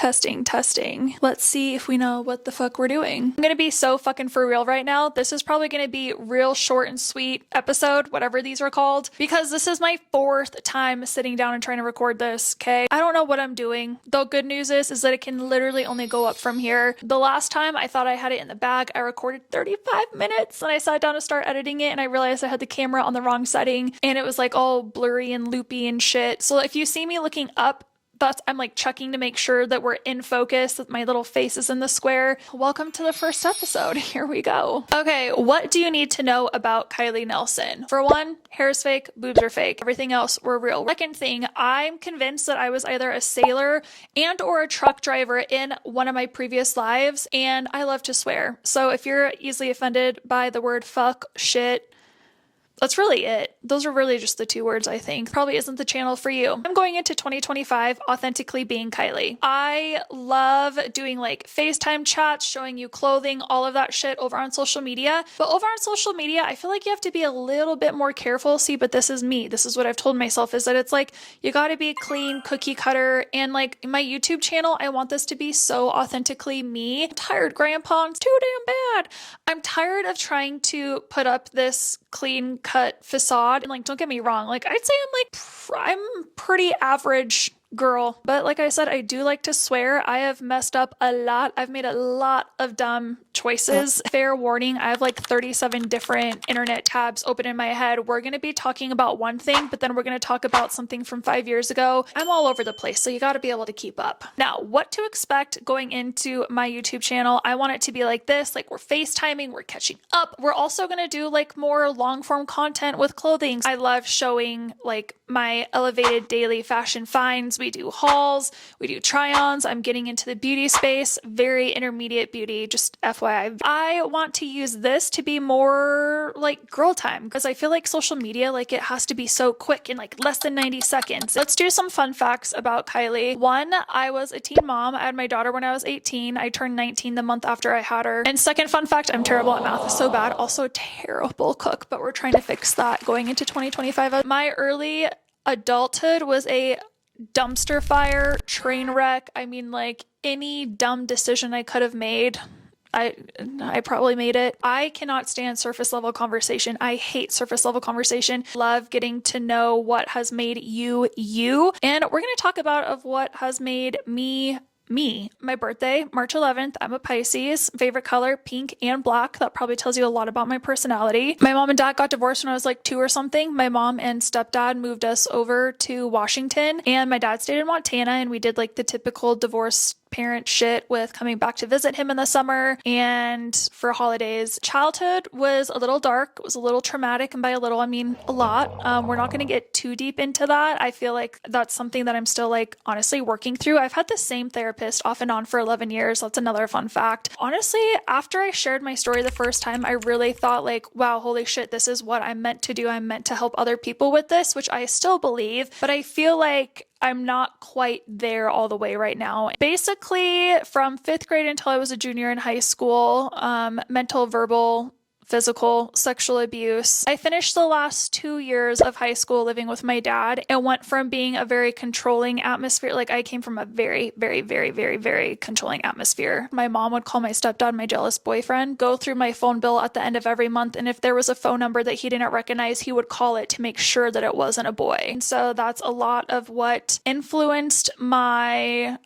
Testing, testing. Let's see if we know what the fuck we're doing. I'm gonna be so fucking for real right now. This is probably gonna be real short and sweet episode, whatever these are called, because this is my 4th time sitting down and trying to record this, okay? I don't know what I'm doing. The good news is that it can literally only go up from here. The last time I thought I had it in the bag, I recorded 35 minutes and I sat down to start editing it and I realized I had the camera on the wrong setting and it was like all blurry and loopy and shit. So if you see me looking up, I'm like checking to make sure that we're in focus, that my little face is in the square. Welcome to the first episode. Here we go. Okay, what do you need to know about Kylie Nelson? For one, hair is fake, boobs are fake. Everything else were real. Second thing, I'm convinced that I was either a sailor and or a truck driver in one of my previous lives, and I love to swear. So if you're easily offended by the word fuck, shit, that's really it. Those are really just the 2 words, I think. Probably isn't the channel for you. I'm going into 2025 authentically being Kylie. I love doing like FaceTime chats, showing you clothing, all of that shit over on social media. But over on social media, I feel like you have to be a little bit more careful. See, but this is me. This is what I've told myself, is that it's like, you gotta be clean, cookie cutter. And like my YouTube channel, I want this to be so authentically me. I'm tired, Grandpa. It's too damn bad. I'm tired of trying to put up this clean cut facade. And like, don't get me wrong, like I'd say I'm pretty average girl, but like I said, I do like to swear. I have messed up a lot. I've made a lot of dumb choices. Fair warning, I have like 37 different internet tabs open in my head. We're going to be talking about one thing, but then we're going to talk about something from 5 years ago. I'm all over the place, so you got to be able to keep up. Now, what to expect going into my YouTube channel? I want it to be like this, like we're FaceTiming, we're catching up. We're also going to do like more long form content with clothing. I love showing like my elevated daily fashion finds. We do hauls, we do try-ons. I'm getting into the beauty space, very intermediate beauty, just FYI. I want to use this to be more like girl time, because I feel like social media, like it has to be so quick in like less than 90 seconds. Let's do some fun facts about Kylie. One, I was a teen mom. I had my daughter when I was 18. I turned 19 the month after I had her. And second fun fact, I'm terrible at math, so bad. Also a terrible cook, but we're trying to fix that going into 2025. My early adulthood was a dumpster fire, train wreck. I mean, like any dumb decision I could have made, I probably made it. I cannot stand surface level conversation. I hate surface level conversation. Love getting to know what has made you, you. And we're going to talk about of what has made me. My birthday, March 11th. I'm a Pisces. Favorite color, pink and black. That probably tells you a lot about my personality. My mom and dad got divorced when I was like 2 or something. My mom and stepdad moved us over to Washington, and my dad stayed in Montana, and we did like the typical divorce parent shit with coming back to visit him in the summer and for holidays. Childhood was a little dark. It was a little traumatic, and by a little I mean a lot. We're not going to get too deep into that. I feel like that's something that I'm still like honestly working through. I've had the same therapist off and on for 11 years. That's another fun fact. Honestly, after I shared my story the first time, I really thought like, wow, holy shit, this is what I'm meant to do. I'm meant to help other people with this, which I still believe, but I feel like I'm not quite there all the way right now. Basically, from 5th grade until I was a junior in high school, mental, verbal, physical, sexual abuse. I finished the last 2 years of high school living with my dad and went from being a very controlling atmosphere. Like I came from a very, very, very, very, very controlling atmosphere. My mom would call my stepdad my jealous boyfriend, go through my phone bill at the end of every month. And if there was a phone number that he didn't recognize, he would call it to make sure that it wasn't a boy. And so that's a lot of what influenced my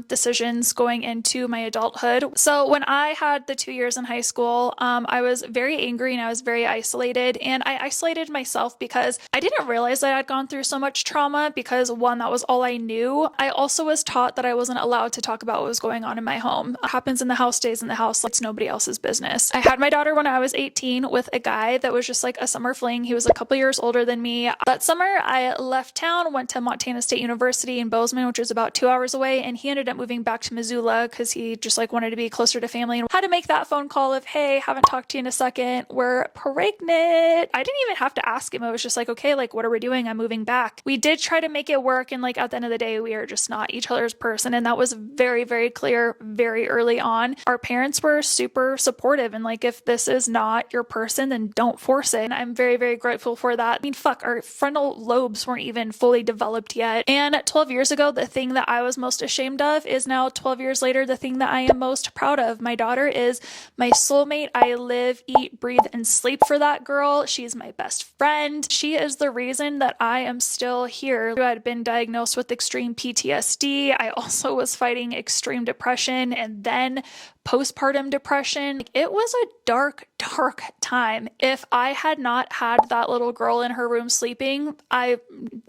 decisions going into my adulthood. So when I had the 2 years in high school, I was very angry and I was very isolated, and I isolated myself because I didn't realize that I'd gone through so much trauma, because one, that was all I knew. I also was taught that I wasn't allowed to talk about what was going on in my home. What happens in the house stays in the house. It's nobody else's business. I had my daughter when I was 18 with a guy that was just like a summer fling. He was a couple years older than me. That summer I left town, went to Montana State University in Bozeman, which was about 2 hours away, and he ended up moving back to Missoula because he just like wanted to be closer to family and had to make that phone call of, hey, haven't talked to you in a second. 22nd, we're pregnant. I didn't even have to ask him. I was just like, okay, like, what are we doing? I'm moving back. We did try to make it work. And like, at the end of the day, we are just not each other's person. And that was very, very clear very early on. Our parents were super supportive. And like, if this is not your person, then don't force it. And I'm very, very grateful for that. I mean, fuck, our frontal lobes weren't even fully developed yet. And 12 years ago, the thing that I was most ashamed of is now 12 years later, the thing that I am most proud of. My daughter is my soulmate. I live, eat, breathe, and sleep for that girl. She's my best friend. She is the reason that I am still here. I had been diagnosed with extreme PTSD. I also was fighting extreme depression and then postpartum depression. It was a dark, dark time. If I had not had that little girl in her room sleeping, I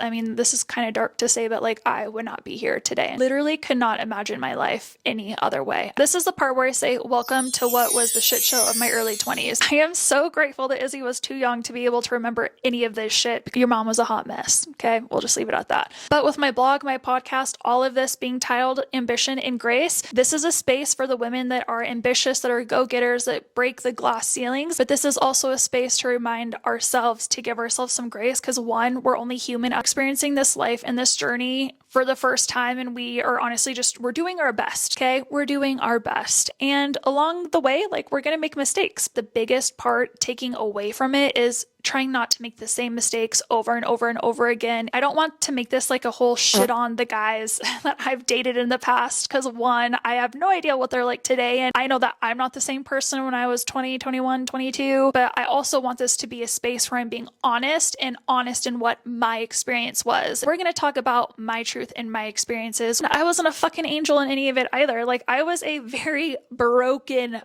mean, this is kind of dark to say, but like, I would not be here today. Literally could not imagine my life any other way. This is the part where I say, welcome to what was the shit show of my early 20s. I am so grateful that Izzy was too young to be able to remember any of this shit. Your mom was a hot mess. Okay, we'll just leave it at that. But with my blog, my podcast, all of this being titled Ambition and Grace, this is a space for the women that are ambitious, that are go-getters, that break the glass ceilings. But this is also a space to remind ourselves to give ourselves some grace, because one, we're only human experiencing this life and this journey for the first time, and we are honestly we're doing our best. Okay, we're doing our best, and along the way, like, we're gonna make mistakes. The biggest part taking away from it is trying not to make the same mistakes over and over and over again. I don't want to make this like a whole shit on the guys that I've dated in the past, because one, I have no idea what they're like today, and I know that I'm not the same person when I was 20, 21, 22, but I also want this to be a space where I'm being honest in what my experience was. We're going to talk about my truth and my experiences. I wasn't a fucking angel in any of it either. Like, I was a very broken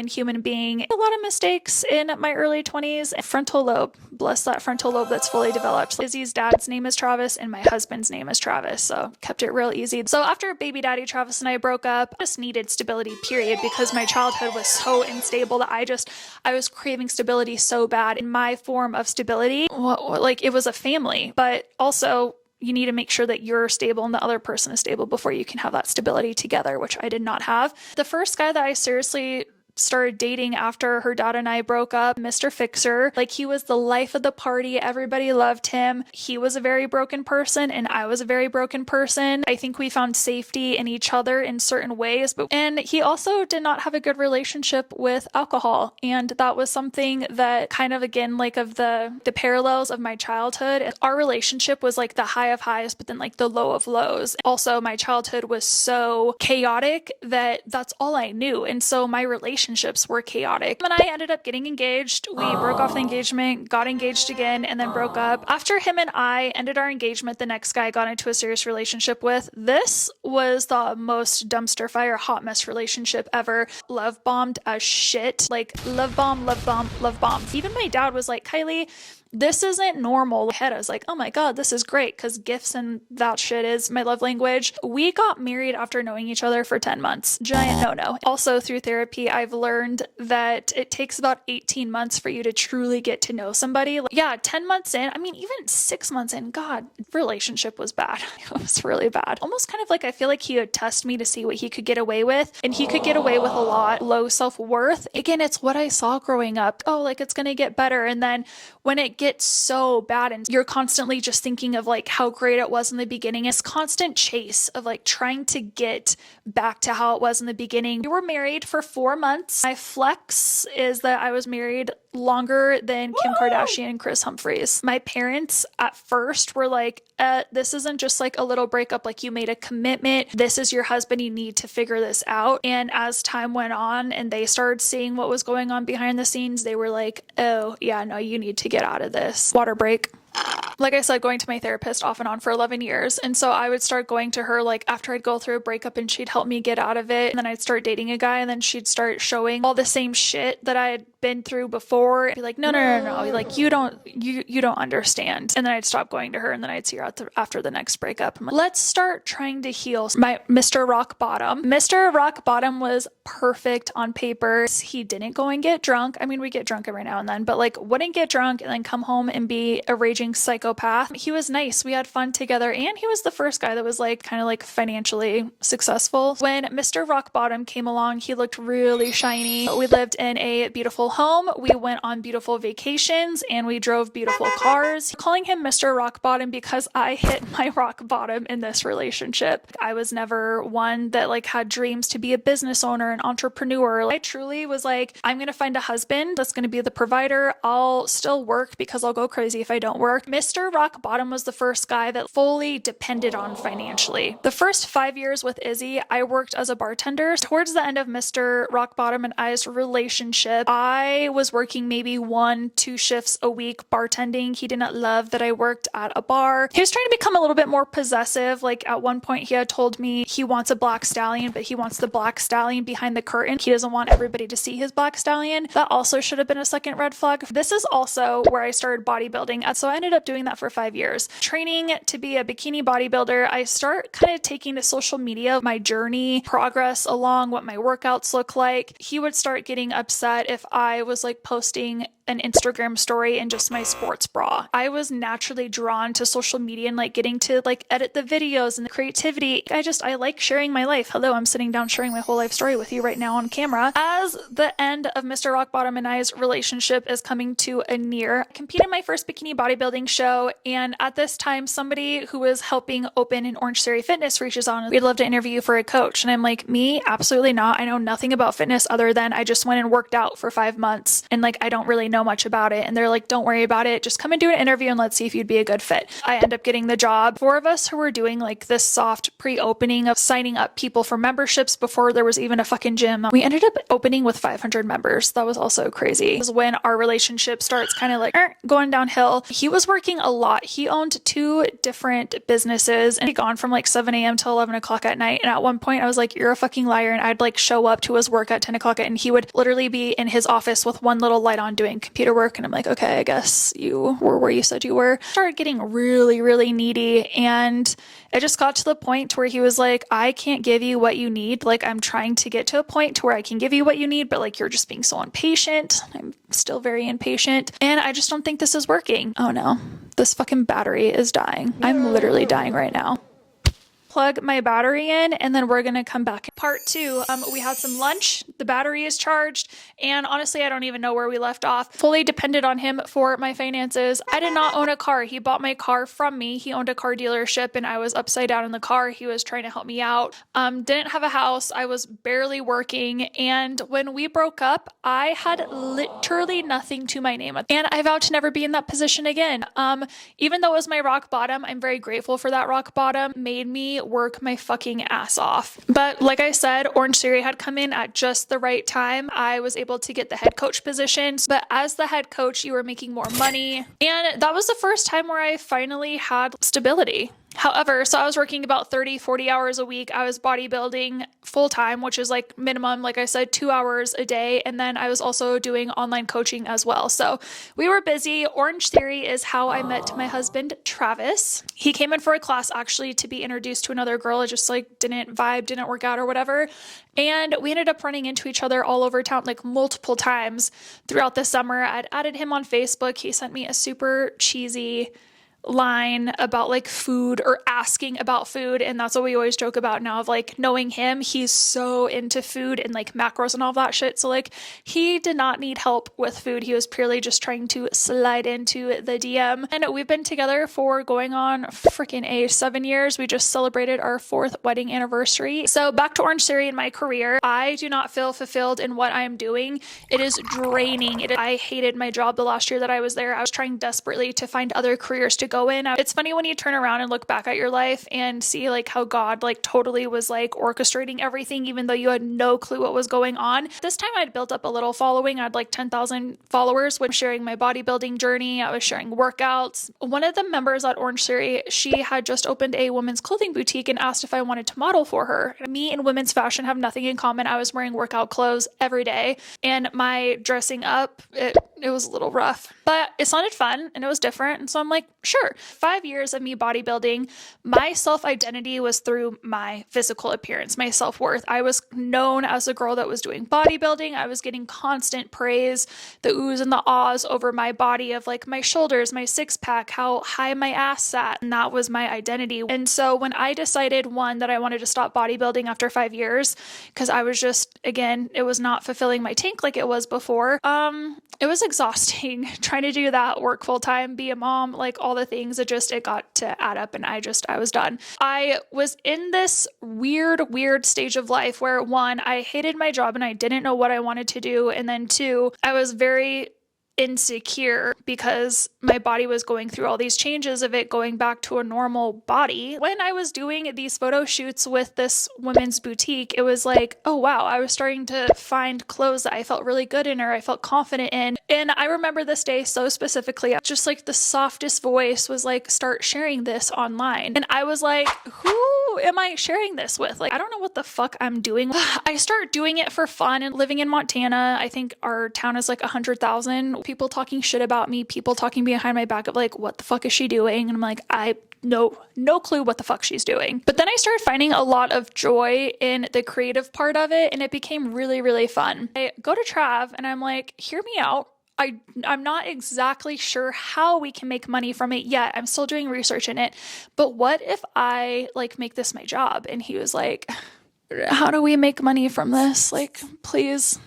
human being. A lot of mistakes in my early 20s. Frontal lobe, bless that frontal lobe that's fully developed. Izzy's dad's name is Travis and my husband's name is Travis, so kept it real easy. So after baby daddy Travis and I broke up, I just needed stability, period, because my childhood was so unstable that I was craving stability so bad. In my form of stability, like, it was a family, but also you need to make sure that you're stable and the other person is stable before you can have that stability together, which I did not have. The first guy that I seriously started dating after her dad and I broke up, Mr. Fixer. Like, he was the life of the party. Everybody loved him. He was a very broken person and I was a very broken person. I think we found safety in each other in certain ways, and he also did not have a good relationship with alcohol. And that was something that kind of, again, like, of the parallels of my childhood. Our relationship was like the high of highs, but then like the low of lows. Also, my childhood was so chaotic that that's all I knew. And so my relationships were chaotic. And I ended up getting engaged. We broke off the engagement, got engaged again, and then broke up. After him and I ended our engagement, the next guy I got into a serious relationship with, this was the most dumpster fire, hot mess relationship ever. Love bombed as shit. Like, love bomb, love bomb, love bomb. Even my dad was like, Kylie, this isn't normal. I was like, oh my God, this is great, because gifts and that shit is my love language. We got married after knowing each other for 10 months. Giant no-no. Also, through therapy, I've learned that it takes about 18 months for you to truly get to know somebody. Like, yeah, 10 months in, I mean, even 6 months in, God, relationship was bad. It was really bad. Almost kind of like, I feel like he would test me to see what he could get away with, and he could get away with a lot. Low self-worth. Again, it's what I saw growing up. Oh, like, it's gonna get better. And then when it gets so bad and you're constantly just thinking of like how great it was in the beginning, it's constant chase of like trying to get back to how it was in the beginning. We were married for 4 months. My flex is that I was married longer than Kim Kardashian and Chris Humphries. My parents at first were like, this isn't just like a little breakup, like, you made a commitment. This is your husband. You need to figure this out. And as time went on and they started seeing what was going on behind the scenes, they were like, oh yeah, no, you need to get out of this. Water break. Like I said, going to my therapist off and on for 11 years. And so I would start going to her like after I'd go through a breakup and she'd help me get out of it. And then I'd start dating a guy and then she'd start showing all the same shit that I had been through before. I'd be like, no. Like, you don't understand. And then I'd stop going to her and then I'd see her after the next breakup. I'm like, let's start trying to heal. My Mr. Rock Bottom. Mr. Rock Bottom was perfect on paper. He didn't go and get drunk. I mean, we get drunk every now and then, but like wouldn't get drunk and then come home and be a raging raging psychopath. He was nice. We had fun together. And he was the first guy that was like kind of like financially successful. When Mr. Rock Bottom came along, he looked really shiny. We lived in a beautiful home. We went on beautiful vacations and we drove beautiful cars. Calling him Mr. Rock Bottom because I hit my rock bottom in this relationship. I was never one that like had dreams to be a business owner, an entrepreneur. I truly was like, I'm going to find a husband that's going to be the provider. I'll still work because I'll go crazy if I don't work. Mr. Rock Bottom was the first guy that fully depended on financially. The first 5 years with Izzy, I worked as a bartender. Towards the end of Mr. Rock Bottom and I's relationship, I was working maybe 1-2 shifts a week bartending. He did not love that I worked at a bar. He was trying to become a little bit more possessive. Like at one point he had told me he wants a black stallion, but he wants the black stallion behind the curtain. He doesn't want everybody to see his black stallion. That also should have been a second red flag. This is also where I started bodybuilding. So I ended up doing that for 5 years. Training to be a bikini bodybuilder, I start kind of taking to social media my journey, progress along what my workouts look like. He would start getting upset if I was like posting an Instagram story in just my sports bra. I was naturally drawn to social media and like getting to like edit the videos and the creativity. I like sharing my life. Hello, I'm sitting down sharing my whole life story with you right now on camera. As the end of Mr. Rock Bottom and I's relationship is coming to a near, I competed in my first bikini bodybuilding show, and at this time somebody who was helping open an Orange Theory Fitness reaches on and we'd love to interview you for a coach. And I'm like, me? Absolutely not. I know nothing about fitness other than I just went and worked out for 5 months and like I don't really know much about it. And they're like, don't worry about it. Just come and do an interview and let's see if you'd be a good fit. I end up getting the job. 4 of us who were doing like this soft pre-opening of signing up people for memberships before there was even a fucking gym. We ended up opening with 500 members. That was also crazy. It was when our relationship starts kind of like going downhill. He was working a lot. He owned 2 different businesses and he'd gone from like 7 a.m. till 11 o'clock at night. And at one point I was like, you're a fucking liar. And I'd like show up to his work at 10 o'clock and he would literally be in his office with one little light on doing computer work. And I'm like, okay, I guess you were where you said you were. Started getting really, really needy. And it just got to the point where he was like, I can't give you what you need. Like, I'm trying to get to a point to where I can give you what you need, but like, you're just being so impatient. I'm still very impatient. And I just don't think this is working. Oh no, this fucking battery is dying. I'm literally dying right now. Plug my battery in and then we're gonna come back. Part 2, we had some lunch, the battery is charged, and honestly I don't even know where we left off. Fully depended on him for my finances. I did not own a car. He bought my car from me. He owned a car dealership and I was upside down in the car. He was trying to help me out. Didn't have a house. I was barely working, and when we broke up I had literally nothing to my name, and I vowed to never be in that position again. Even though it was my rock bottom, I'm very grateful for that rock bottom. Made me work my fucking ass off. But like I said, Orange Theory had come in at just the right time. I was able to get the head coach position, but as the head coach, you were making more money. And that was the first time where I finally had stability. However, so I was working about 30-40 hours a week. I was bodybuilding full time, which is like minimum, like I said, 2 hours a day. And then I was also doing online coaching as well. So we were busy. Orange Theory is how I met my husband, Travis. He came in for a class actually to be introduced to another girl. It just like didn't vibe, didn't work out or whatever. And we ended up running into each other all over town, like multiple times throughout the summer. I'd added him on Facebook. He sent me a super cheesy line about like food or asking about food, and that's what we always joke about now of like knowing him. He's so into food and like macros and all that shit, so like he did not need help with food. He was purely just trying to slide into the DM, and we've been together for going on freaking 7 years. We just celebrated our 4th wedding anniversary. So back to Orange Theory in my career, I do not feel fulfilled in what I am doing. It is draining. I hated my job the last year that I was there. I was trying desperately to find other careers to go in. It's funny when you turn around and look back at your life and see like how God like totally was like orchestrating everything, even though you had no clue what was going on. This time I'd built up a little following. I had like 10,000 followers when sharing my bodybuilding journey. I was sharing workouts. One of the members at Orange Theory, she had just opened a women's clothing boutique and asked if I wanted to model for her. Me and women's fashion have nothing in common. I was wearing workout clothes every day, and my dressing up, it was a little rough, but it sounded fun and it was different. And so I'm like, sure. Sure. 5 years of me bodybuilding, my self-identity was through my physical appearance, my self-worth. I was known as a girl that was doing bodybuilding. I was getting constant praise, the oohs and the ahs over my body of like my shoulders, my six pack, how high my ass sat. And that was my identity. And so when I decided, one, that I wanted to stop bodybuilding after 5 years, because I was just, again, it was not fulfilling my tank like it was before. It was exhausting trying to do that, work full time, be a mom, like all the things. It got to add up and I was done. I was in this weird stage of life where, one, I hated my job and I didn't know what I wanted to do. And then two, I was very insecure because my body was going through all these changes of it going back to a normal body. When I was doing these photo shoots with this women's boutique, it was like, oh wow, I was starting to find clothes that I felt really good in or I felt confident in. And I remember this day so specifically, just like the softest voice was like, start sharing this online. And I was like, who am I sharing this with? Like, I don't know what the fuck I'm doing. I start doing it for fun and living in Montana. I think our town is like 100,000. People talking shit about me, people talking behind my back of like, what the fuck is she doing? And I'm like, no clue what the fuck she's doing. But then I started finding a lot of joy in the creative part of it, and it became really fun. I go to Trav and I'm like, hear me out. I'm not exactly sure how we can make money from it yet. I'm still doing research in it. But what if I like make this my job? And he was like, how do we make money from this? Like, please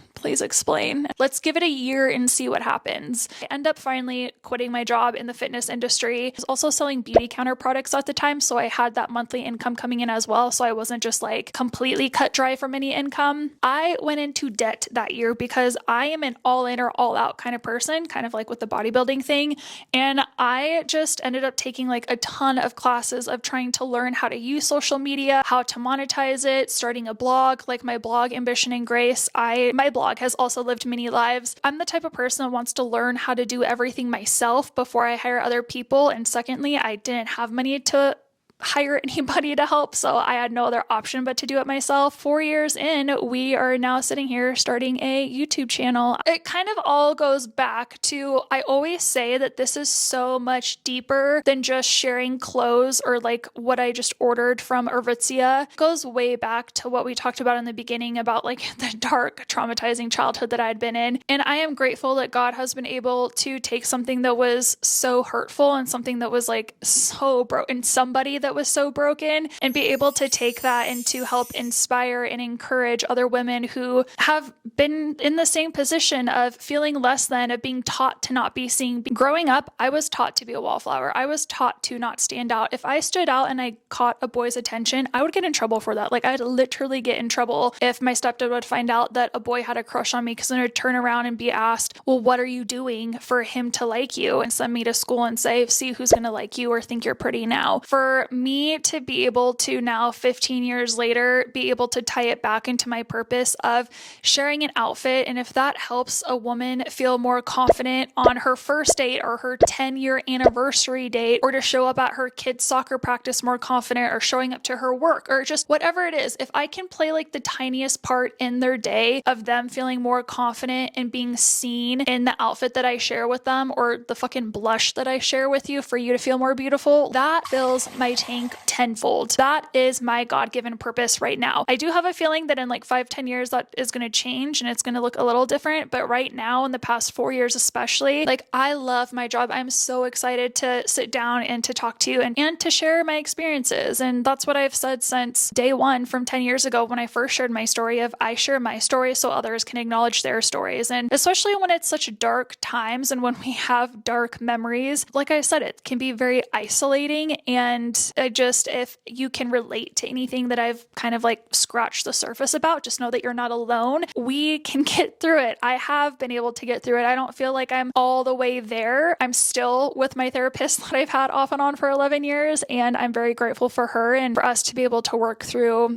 explain. Let's give it a year and see what happens. I end up finally quitting my job in the fitness industry. I was also selling beauty counter products at the time, so I had that monthly income coming in as well, so I wasn't just like completely cut dry from any income. I went into debt that year because I am an all in or all out kind of person, kind of like with the bodybuilding thing, and I just ended up taking like a ton of classes of trying to learn how to use social media, how to monetize it, starting a blog, like my blog Ambition and Grace. My blog has also lived many lives. I'm the type of person that wants to learn how to do everything myself before I hire other people. And secondly, I didn't have money to hire anybody to help, so I had no other option but to do it myself. 4 years in, we are now sitting here starting a YouTube channel. It kind of all goes back to, I always say that this is so much deeper than just sharing clothes or like what I just ordered from Aritzia. It goes way back to what we talked about in the beginning about like the dark, traumatizing childhood that I had been in. And I am grateful that God has been able to take something that was so hurtful and something that was like so broken, somebody that was so broken, and be able to take that and to help inspire and encourage other women who have been in the same position of feeling less than, of being taught to not be seen. Growing up, I was taught to be a wallflower. I was taught to not stand out. If I stood out and I caught a boy's attention, I would get in trouble for that. Like, I'd literally get in trouble if my stepdad would find out that a boy had a crush on me, because then I'd turn around and be asked, well, what are you doing for him to like you? And send me to school and say, see who's going to like you or think you're pretty now. For me to be able to now, 15 years later, be able to tie it back into my purpose of sharing an outfit, and if that helps a woman feel more confident on her first date or her 10-year anniversary date, or to show up at her kid's soccer practice more confident, or showing up to her work, or just whatever it is, if I can play like the tiniest part in their day of them feeling more confident and being seen in the outfit that I share with them, or the fucking blush that I share with you for you to feel more beautiful, that fills my tank tenfold. That is my God-given purpose right now. I do have a feeling that in like 5-10 years that is going to change and it's going to look a little different, but right now, in the past 4 years especially, like, I love my job. I'm so excited to sit down and to talk to you and to share my experiences. And that's what I've said since day one from 10 years ago when I first shared my story of, I share my story so others can acknowledge their stories. And especially when it's such dark times and when we have dark memories, like I said, it can be very isolating. And if you can relate to anything that I've kind of like scratched the surface about, just know that you're not alone. We can get through it. I have been able to get through it. I don't feel like I'm all the way there. I'm still with my therapist that I've had off and on for 11 years, and I'm very grateful for her and for us to be able to work through,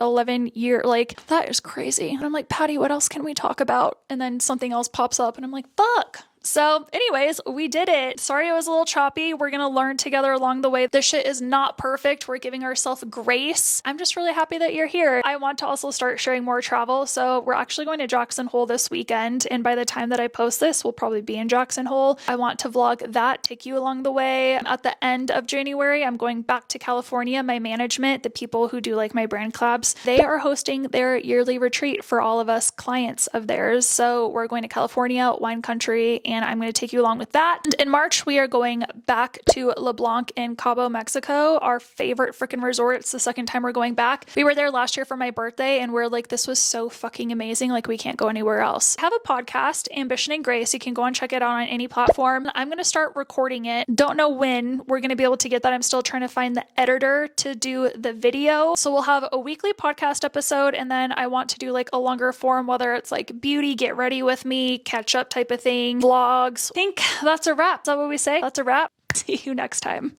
11 years, like, that is crazy. And I'm like, Patty, what else can we talk about? And then something else pops up and I'm like, fuck. So anyways, we did it. Sorry it was a little choppy. We're going to learn together along the way. This shit is not perfect. We're giving ourselves grace. I'm just really happy that you're here. I want to also start sharing more travel. So we're actually going to Jackson Hole this weekend. And by the time that I post this, we'll probably be in Jackson Hole. I want to vlog that, take you along the way. At the end of January, I'm going back to California. My management, the people who do like my brand collabs, they are hosting their yearly retreat for all of us clients of theirs. So we're going to California, wine country, and I'm going to take you along with that. And in March, we are going back to LeBlanc in Cabo, Mexico, our favorite freaking resort. It's the second time we're going back. We were there last year for my birthday, and we're like, this was so fucking amazing. Like, we can't go anywhere else. I have a podcast, Ambition and Grace. You can go and check it out on any platform. I'm going to start recording it. Don't know when we're going to be able to get that. I'm still trying to find the editor to do the video. So we'll have a weekly podcast episode, and then I want to do like a longer form, whether it's like beauty, get ready with me, catch up type of thing, vlogs. I think that's a wrap. Is that what we say? That's a wrap. See you next time.